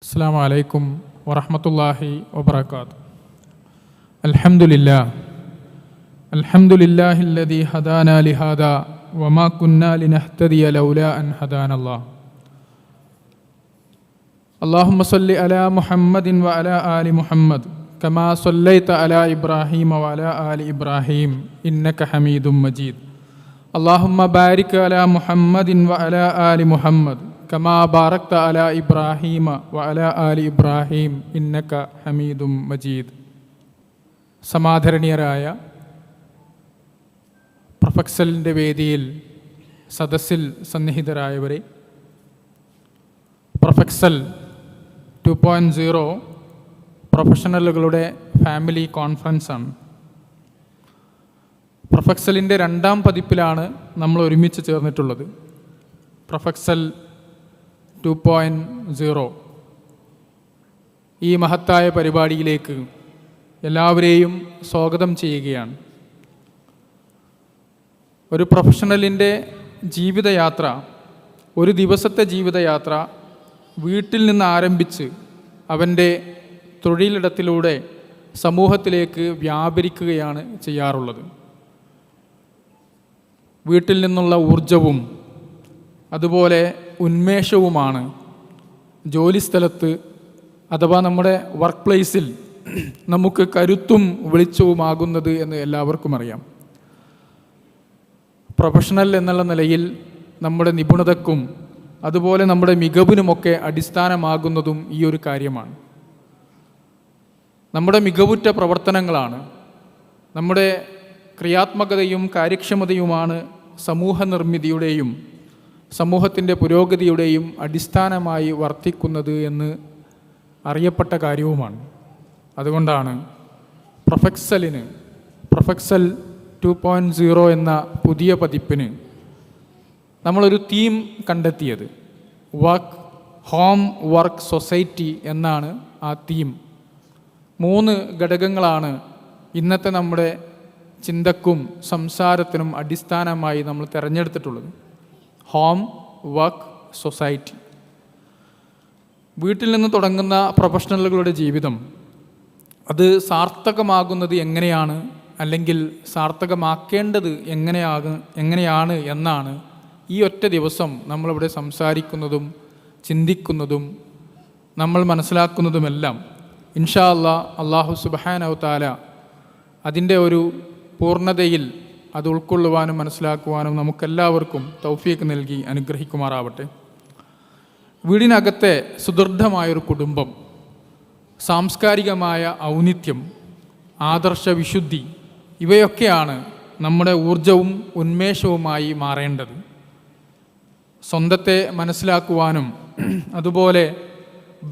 അസ്സലാമു അലൈക്കും വറഹ്മത്തുള്ളാഹി വബറകാതുഹു. അൽഹംദുലില്ലാഹില്ലദീ ഹദാനാ ലിഹാദാ വമാ കുന്നാ ലിനഹ്തദിയ ലൗലാ അൻ ഹദാനല്ലാഹ്. അല്ലാഹുമ്മ സ്വല്ലി അലാ മുഹമ്മദിൻ വഅലാ ആലി മുഹമ്മദ് കമാ സ്വല്ലൈത അലാ ഇബ്രാഹീമ വഅലാ ആലി ഇബ്രാഹീം ഇന്നക ഹമീദും മജീദ്. അല്ലാഹുമ്മ ബാരിക് അലാ മുഹമ്മദിൻ വഅലാ ആലി മുഹമ്മദ് കമാ ബാറക്ത അലാ ഇബ്രാഹീമ വഅലാ ആലി ഇബ്രാഹീം ഇന്നക ഹമീദും മജീദ്. സമാദരണീയരായ പ്രൊഫക്സലിൻ്റെ വേദിയിൽ സദസ്സിൽ സന്നിഹിതരായവരെ, പ്രൊഫക്സൽ 2.0 പ്രൊഫഷണലുകളുടെ ഫാമിലി കോൺഫറൻസാണ്. പ്രൊഫക്സലിൻ്റെ 2ാം പതിപ്പിലാണ് നമ്മൾ ഒരുമിച്ച് ചേർന്നിട്ടുള്ളത്. പ്രൊഫക്സൽ 2.0 ഈ മഹത്തായ പരിപാടിയിലേക്ക് എല്ലാവരെയും സ്വാഗതം ചെയ്യുകയാണ്. ഒരു പ്രൊഫഷണലിൻ്റെ ജീവിതയാത്ര, ഒരു ദിവസത്തെ ജീവിതയാത്ര വീട്ടിൽ നിന്ന് ആരംഭിച്ച് അവൻ്റെ തൊഴിലിടത്തിലൂടെ സമൂഹത്തിലേക്ക് വ്യാപരിക്കുകയാണ് ചെയ്യാറുള്ളത്. വീട്ടിൽ നിന്നുള്ള ഊർജവും അതുപോലെ ഉന്മേഷവുമാണ് ജോലിസ്ഥലത്ത് അഥവാ നമ്മുടെ വർക്ക് പ്ലേസിൽ നമുക്ക് കരുത്തും വെളിച്ചവുമാകുന്നത് എന്ന് എല്ലാവർക്കും അറിയാം. പ്രൊഫഷണൽ എന്നുള്ള നിലയിൽ നമ്മുടെ നിപുണതക്കും അതുപോലെ നമ്മുടെ മികവിനുമൊക്കെ അടിസ്ഥാനമാകുന്നതും ഈ ഒരു കാര്യമാണ്. നമ്മുടെ മികവുറ്റ പ്രവർത്തനങ്ങളാണ്, നമ്മുടെ ക്രിയാത്മകതയും കാര്യക്ഷമതയുമാണ് സമൂഹ നിർമ്മിതിയുടെയും സമൂഹത്തിൻ്റെ പുരോഗതിയുടെയും അടിസ്ഥാനമായി വർത്തിക്കുന്നത് എന്ന് അറിയപ്പെട്ട കാര്യവുമാണ്. അതുകൊണ്ടാണ് പ്രൊഫക്സൽ 2.0 എന്ന പുതിയ പതിപ്പിന് നമ്മളൊരു തീം കണ്ടെത്തിയത്. ഹോം വർക്ക് സൊസൈറ്റി എന്നാണ് ആ തീം. 3 ഘടകങ്ങളാണ് ഇന്നത്തെ നമ്മുടെ ചിന്തക്കും സംസാരത്തിനും അടിസ്ഥാനമായി നമ്മൾ തിരഞ്ഞെടുത്തിട്ടുള്ളത്. Home work society. വീട്ടിൽ നിന്ന് തുടങ്ങുന്ന പ്രൊഫഷണലുകളുടെ ജീവിതം അത് സാർത്ഥകമാകുന്നത് എങ്ങനെയാണ്, അല്ലെങ്കിൽ സാർത്ഥകമാക്കേണ്ടത് എങ്ങനെയാണ് എന്നാണ് ഈ ഒറ്റ ദിവസം നമ്മളിവിടെ സംസാരിക്കുന്നതും ചിന്തിക്കുന്നതും നമ്മൾ മനസ്സിലാക്കുന്നതുമെല്ലാം. ഇൻഷാ അല്ലാഹു സുബ്ഹാനഹു തആല അതിൻ്റെ ഒരു പൂർണ്ണതയിൽ അത് ഉൾക്കൊള്ളുവാനും മനസ്സിലാക്കുവാനും നമുക്കെല്ലാവർക്കും തൗഫീഖ് നൽകി അനുഗ്രഹിക്കുമാറാവട്ടെ. വീടിനകത്തെ സുദൃഢമായൊരു കുടുംബം, സാംസ്കാരികമായ ഔന്നിത്യം, ആദർശ വിശുദ്ധി, ഇവയൊക്കെയാണ് നമ്മുടെ ഊർജവും ഉന്മേഷവുമായി മാറേണ്ടത്. സ്വന്തത്തെ മനസ്സിലാക്കുവാനും അതുപോലെ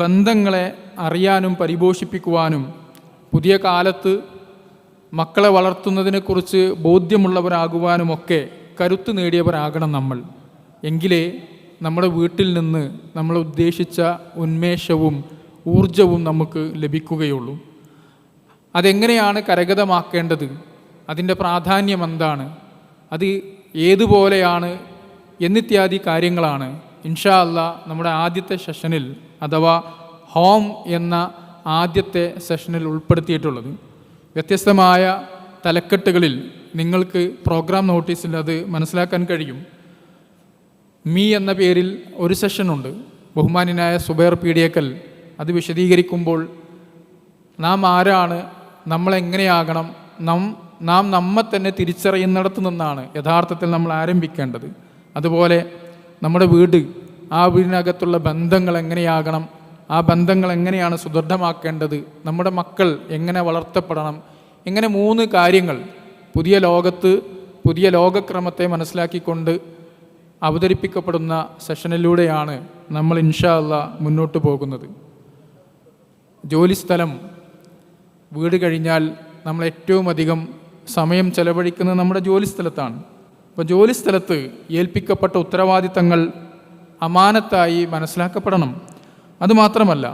ബന്ധങ്ങളെ അറിയാനും പരിപോഷിപ്പിക്കുവാനും പുതിയ കാലത്ത് മക്കളെ വളർത്തുന്നതിനെക്കുറിച്ച് ബോധ്യമുള്ളവരാകുവാനുമൊക്കെ കരുത്ത് നേടിയവരാകണം നമ്മൾ. എങ്കിലേ നമ്മുടെ വീട്ടിൽ നിന്ന് നമ്മൾ ഉദ്ദേശിച്ച ഉന്മേഷവും ഊർജവും നമുക്ക് ലഭിക്കുകയുള്ളൂ. അതെങ്ങനെയാണ് കരഗതമാക്കേണ്ടത്, അതിൻ്റെ പ്രാധാന്യം എന്താണ്, അത് ഏതുപോലെയാണ് എന്നിത്യാദി കാര്യങ്ങളാണ് ഇൻഷാ അല്ലാ നമ്മുടെ ആദ്യത്തെ സെഷനിൽ അഥവാ ഹോം എന്ന ആദ്യത്തെ സെഷനിൽ ഉൾപ്പെടുത്തിയിട്ടുള്ളത്. വ്യത്യസ്തമായ തലക്കെട്ടുകളിൽ നിങ്ങൾക്ക് പ്രോഗ്രാം നോട്ടീസിൽ അത് മനസ്സിലാക്കാൻ കഴിയും. മീ എന്ന പേരിൽ ഒരു സെഷനുണ്ട്. ബഹുമാന്യനായ സുബൈർ പീഡിയക്കൽ അത് വിശദീകരിക്കുമ്പോൾ നാം ആരാണ്, നമ്മളെങ്ങനെയാകണം, നാം നമ്മെ തന്നെ തിരിച്ചറിയുന്നിടത്തു നിന്നാണ് യഥാർത്ഥത്തിൽ നമ്മൾ ആരംഭിക്കേണ്ടത്. അതുപോലെ നമ്മുടെ വീട്, ആ വീടിനകത്തുള്ള ബന്ധങ്ങൾ എങ്ങനെയാകണം, ആ ബന്ധങ്ങൾ എങ്ങനെയാണ് സുദൃഢമാക്കേണ്ടത്, നമ്മുടെ മക്കൾ എങ്ങനെ വളർത്തപ്പെടണം, ഇങ്ങനെ 3 കാര്യങ്ങൾ പുതിയ ലോകക്രമത്തെ മനസ്സിലാക്കിക്കൊണ്ട് അവതരിപ്പിക്കപ്പെടുന്ന സെഷനിലൂടെയാണ് നമ്മൾ ഇൻഷാ അല്ലാ മുന്നോട്ട് പോകുന്നത്. ജോലിസ്ഥലം, വീട് കഴിഞ്ഞാൽ നമ്മൾ ഏറ്റവും അധികം സമയം ചെലവഴിക്കുന്നത് നമ്മുടെ ജോലിസ്ഥലത്താണ്. അപ്പോൾ ജോലിസ്ഥലത്ത് ഏൽപ്പിക്കപ്പെട്ട ഉത്തരവാദിത്തങ്ങൾ അമാനത്തായി മനസ്സിലാക്കപ്പെടണം. അതുമാത്രമല്ല,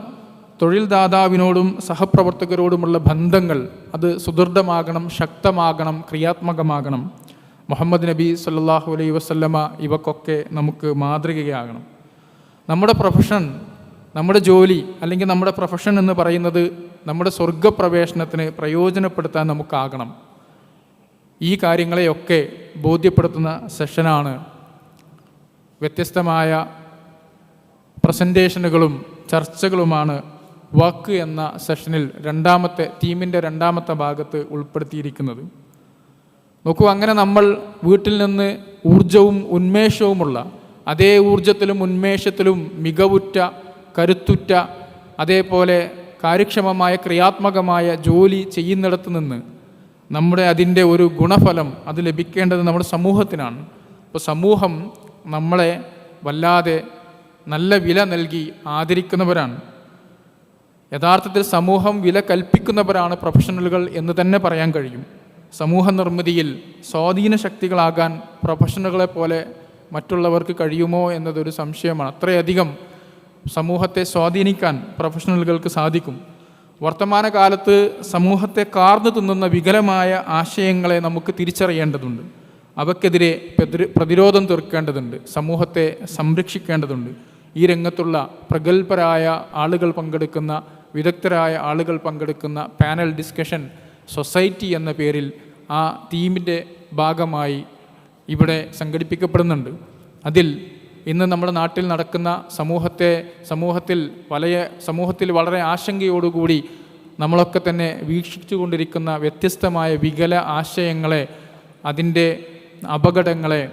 തൊഴിൽ ദാതാവിനോടും സഹപ്രവർത്തകരോടുമുള്ള ബന്ധങ്ങൾ അത് സുദൃഢമാകണം, ശക്തമാകണം, ക്രിയാത്മകമാകണം. മുഹമ്മദ് നബി സല്ലല്ലാഹു അലൈഹി വസല്ലമ ഇവക്കൊക്കെ നമുക്ക് മാതൃകയാകണം. നമ്മുടെ പ്രൊഫഷൻ നമ്മുടെ ജോലി അല്ലെങ്കിൽ നമ്മുടെ പ്രൊഫഷൻ എന്ന് പറയുന്നത് നമ്മുടെ സ്വർഗപ്രവേശനത്തിന് പ്രയോജനപ്പെടുത്താൻ നമുക്കാകണം. ഈ കാര്യങ്ങളെയൊക്കെ ബോധ്യപ്പെടുത്തുന്ന സെഷനാണ്. വ്യത്യസ്തമായ പ്രസൻറ്റേഷനുകളും ചർച്ചകളുമാണ് വർക്ക് എന്ന സെഷനിൽ തീമിൻ്റെ രണ്ടാമത്തെ ഭാഗത്ത് ഉൾപ്പെടുത്തിയിരിക്കുന്നത്. നോക്കൂ, അങ്ങനെ നമ്മൾ വീട്ടിൽ നിന്ന് ഊർജവും ഉന്മേഷവുമുള്ള, അതേ ഊർജത്തിലും ഉന്മേഷത്തിലും മികവുറ്റ, കരുത്തുറ്റ, അതേപോലെ കാര്യക്ഷമമായ ക്രിയാത്മകമായ ജോലി ചെയ്യുന്നിടത്ത് നിന്ന് അതിൻ്റെ ഒരു ഗുണഫലം അത് ലഭിക്കേണ്ടത് നമ്മുടെ സമൂഹത്തിനാണ്. അപ്പോൾ സമൂഹം നമ്മളെ വല്ലാതെ നല്ല വില നൽകി ആദരിക്കുന്നവരാണ്. യഥാർത്ഥത്തിൽ സമൂഹം വില കൽപ്പിക്കുന്നവരാണ് പ്രൊഫഷണലുകൾ എന്ന് തന്നെ പറയാൻ കഴിയും. സമൂഹ നിർമ്മിതിയിൽ സ്വാധീന ശക്തികളാകാൻ പ്രൊഫഷണലുകളെ പോലെ മറ്റുള്ളവർക്ക് കഴിയുമോ എന്നതൊരു സംശയമാണ്. അത്രയധികം സമൂഹത്തെ സ്വാധീനിക്കാൻ പ്രൊഫഷണലുകൾക്ക് സാധിക്കും. വർത്തമാനകാലത്ത് സമൂഹത്തെ കാർന്നു തിന്നുന്ന വികലമായ ആശയങ്ങളെ നമുക്ക് തിരിച്ചറിയേണ്ടതുണ്ട്. അവയ്ക്കെതിരെ പ്രതിരോധം തീർക്കേണ്ടതുണ്ട്. സമൂഹത്തെ സംരക്ഷിക്കേണ്ടതുണ്ട്. ഈ രംഗത്തുള്ള പ്രഗത്ഭരായ ആളുകൾ പങ്കെടുക്കുന്ന, വിദഗ്ധരായ ആളുകൾ പങ്കെടുക്കുന്ന പാനൽ ഡിസ്കഷൻ സൊസൈറ്റി എന്ന പേരിൽ ആ തീമിൻ്റെ ഭാഗമായി ഇവിടെ സംഘടിപ്പിക്കപ്പെടുന്നുണ്ട്. അതിൽ ഇന്ന് നമ്മുടെ നാട്ടിൽ നടക്കുന്ന സമൂഹത്തിൽ വളരെ ആശങ്കയോടുകൂടി നമ്മളൊക്കെ തന്നെ വീക്ഷിച്ചു കൊണ്ടിരിക്കുന്ന വ്യത്യസ്തമായ വികല ആശയങ്ങളെ, അതിൻ്റെ അപകടങ്ങളെ,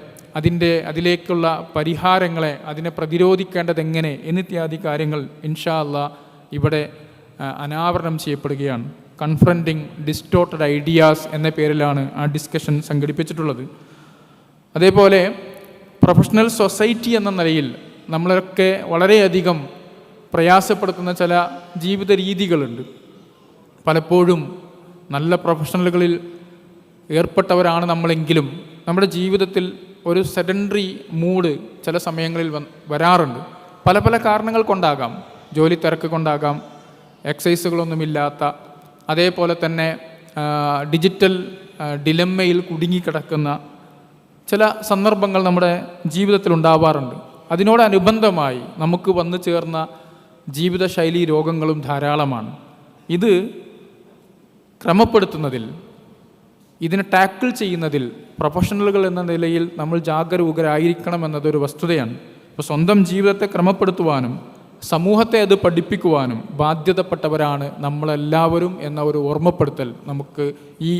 അതിലേക്കുള്ള പരിഹാരങ്ങളെ, അതിനെ പ്രതിരോധിക്കേണ്ടതെങ്ങനെ എന്നിത്യാദി കാര്യങ്ങൾ ഇൻഷാ അല്ലാഹ് ഇവിടെ അനാവരണം ചെയ്യപ്പെടുകയാണ്. കൺഫ്രണ്ടിങ് ഡിസ്റ്റോർട്ടഡ് ഐഡിയാസ് എന്ന പേരിലാണ് ആ ഡിസ്കഷൻ സംഘടിപ്പിച്ചിട്ടുള്ളത്. അതേപോലെ പ്രൊഫഷണൽ സൊസൈറ്റി എന്ന നിലയിൽ നമ്മളൊക്കെ വളരെയധികം പ്രയാസപ്പെടുത്തുന്ന ചില ജീവിത രീതികളുണ്ട്. പലപ്പോഴും നല്ല പ്രൊഫഷണലുകളിൽ ഏർപ്പെട്ടവരാണ് നമ്മളെങ്കിലും നമ്മുടെ ജീവിതത്തിൽ ഒരു സെഡൻഡറി മൂഡ് ചില സമയങ്ങളിൽ വരാറുണ്ട്. പല പല കാരണങ്ങൾ കൊണ്ടാകാം. ജോലി തിരക്ക് കൊണ്ടാകാം, എക്സസൈസുകളൊന്നുമില്ലാത്ത, അതേപോലെ തന്നെ ഡിജിറ്റൽ ഡിലമ്മയിൽ കുടുങ്ങിക്കിടക്കുന്ന ചില സന്ദർഭങ്ങൾ നമ്മുടെ ജീവിതത്തിൽ ഉണ്ടാവാറുണ്ട്. അതിനോടനുബന്ധമായി നമുക്ക് വന്നു ചേർന്ന ജീവിതശൈലി രോഗങ്ങളും ധാരാളമാണ്. ഇത് ക്രമപ്പെടുത്തുന്നതിൽ, ഇതിനെ ടാക്കിൾ ചെയ്യുന്നതിൽ പ്രൊഫഷണലുകൾ എന്ന നിലയിൽ നമ്മൾ ജാഗരൂകരായിരിക്കണം എന്നതൊരു വസ്തുതയാണ്. അപ്പോൾ സ്വന്തം ജീവിതത്തെ ക്രമപ്പെടുത്തുവാനും സമൂഹത്തെ അത് പഠിപ്പിക്കുവാനും ബാധ്യതപ്പെട്ടവരാണ് നമ്മളെല്ലാവരും എന്ന ഒരു ഓർമ്മപ്പെടുത്തൽ നമുക്ക് ഈ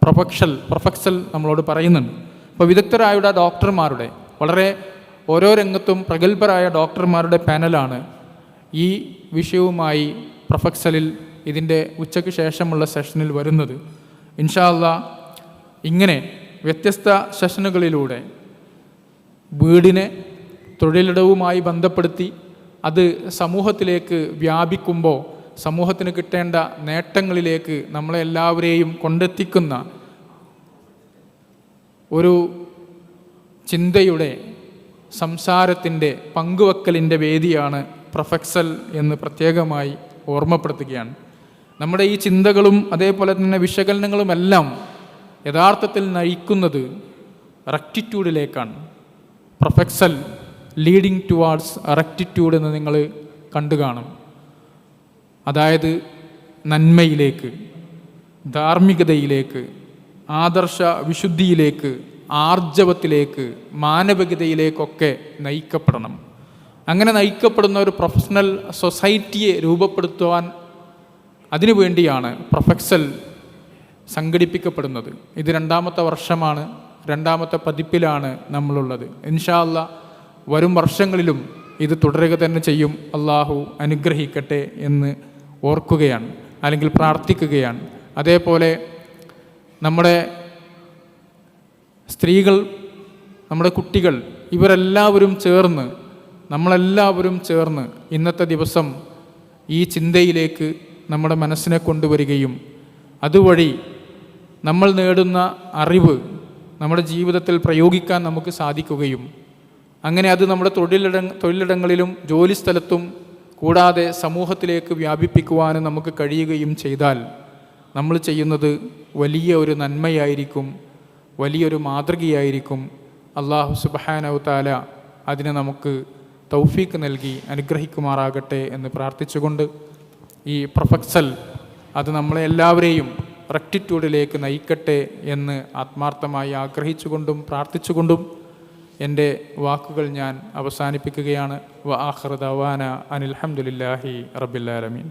പ്രൊഫക്സൽ നമ്മളോട് പറയുന്നുണ്ട്. അപ്പോൾ വിദഗ്ധരായ ഡോക്ടർമാരുടെ, വളരെ ഓരോ രംഗത്തും പ്രഗത്ഭരായ ഡോക്ടർമാരുടെ പാനലാണ് ഈ വിഷയവുമായി പ്രൊഫക്സലിൽ ഇതിൻ്റെ ഉച്ചയ്ക്ക് ശേഷമുള്ള സെഷനിൽ വരുന്നത്. ഇൻഷാ അല്ലാഹ് ഇങ്ങനെ വ്യത്യസ്ത സെഷനുകളിലൂടെ വീടിനെ തൊഴിലിടവുമായി ബന്ധപ്പെടുത്തി അത് സമൂഹത്തിലേക്ക് വ്യാപിക്കുമ്പോൾ സമൂഹത്തിന് കിട്ടേണ്ട നേട്ടങ്ങളിലേക്ക് നമ്മളെ എല്ലാവരെയും കൊണ്ടെത്തിക്കുന്ന ഒരു ചിന്തയുടെ, സംസാരത്തിൻ്റെ, പങ്കുവെക്കലിൻ്റെ വേദിയാണ് പ്രൊഫക്സൽ എന്ന് പ്രത്യേകമായി ഓർമ്മപ്പെടുത്തുകയാണ്. നമ്മുടെ ഈ ചിന്തകളും അതേപോലെ തന്നെ വിശകലനങ്ങളുമെല്ലാം യഥാർത്ഥത്തിൽ നയിക്കുന്നത് റെക്റ്റിറ്റ്യൂഡിലേക്കാണ്. പ്രൊഫക്സൽ ലീഡിങ് ടുവാർഡ്സ് റെക്റ്റിറ്റ്യൂഡ് എന്ന് നിങ്ങൾ കണ്ടു കാണും. അതായത് നന്മയിലേക്ക്, ധാർമ്മികതയിലേക്ക്, ആദർശ വിശുദ്ധിയിലേക്ക്, ആർജവത്തിലേക്ക്, മാനവികതയിലേക്കൊക്കെ നയിക്കപ്പെടണം. അങ്ങനെ നയിക്കപ്പെടുന്ന ഒരു പ്രൊഫഷണൽ സൊസൈറ്റിയെ രൂപപ്പെടുത്തുവാൻ അതിനുവേണ്ടിയാണ് പ്രൊഫക്സൽ സംഘടിപ്പിക്കപ്പെടുന്നത്. ഇത് 2ാമത്തെ വർഷമാണ്, 2ാമത്തെ പതിപ്പിലാണ് നമ്മളുള്ളത്. ഇൻഷാ അല്ലാഹ് വരും വർഷങ്ങളിലും ഇത് തുടരുക തന്നെ ചെയ്യും. അള്ളാഹു അനുഗ്രഹിക്കട്ടെ എന്ന് ഓർക്കുകയാണ്, അല്ലെങ്കിൽ പ്രാർത്ഥിക്കുകയാണ്. അതേപോലെ നമ്മുടെ സ്ത്രീകൾ, നമ്മുടെ കുട്ടികൾ, നമ്മളെല്ലാവരും ചേർന്ന് ഇന്നത്തെ ദിവസം ഈ ചിന്തയിലേക്ക് നമ്മുടെ മനസ്സിനെ കൊണ്ടുവരികയും അതുവഴി നമ്മൾ നേടുന്ന അറിവ് നമ്മുടെ ജീവിതത്തിൽ പ്രയോഗിക്കാൻ നമുക്ക് സാധിക്കുകയും അങ്ങനെ അത് നമ്മുടെ തൊഴിലിടങ്ങളിലും ജോലിസ്ഥലത്തും കൂടാതെ സമൂഹത്തിലേക്ക് വ്യാപിപ്പിക്കുവാനും നമുക്ക് കഴിയുകയും ചെയ്താൽ നമ്മൾ ചെയ്യുന്നത് വലിയ ഒരു നന്മയായിരിക്കും, വലിയൊരു മാതൃകയായിരിക്കും. അല്ലാഹു സുബ്ഹാനഹു തആല അതിനെ നമുക്ക് തൗഫീക്ക് നൽകി അനുഗ്രഹിക്കുമാറാകട്ടെ എന്ന് പ്രാർത്ഥിച്ചുകൊണ്ട് ഈ പ്രൊഫസൽ അത് നമ്മളെ എല്ലാവരെയും റെക്റ്റിറ്റ്യൂഡിലേക്ക് നയിക്കട്ടെ എന്ന് ആത്മാർത്ഥമായി ആഗ്രഹിച്ചുകൊണ്ടും പ്രാർത്ഥിച്ചുകൊണ്ടും എൻ്റെ വാക്കുകൾ ഞാൻ അവസാനിപ്പിക്കുകയാണ്. വ ആഖിറു ദഅവാന അനിൽ ഹംദുലില്ലാഹി റബ്ബിൽ ആലമീൻ.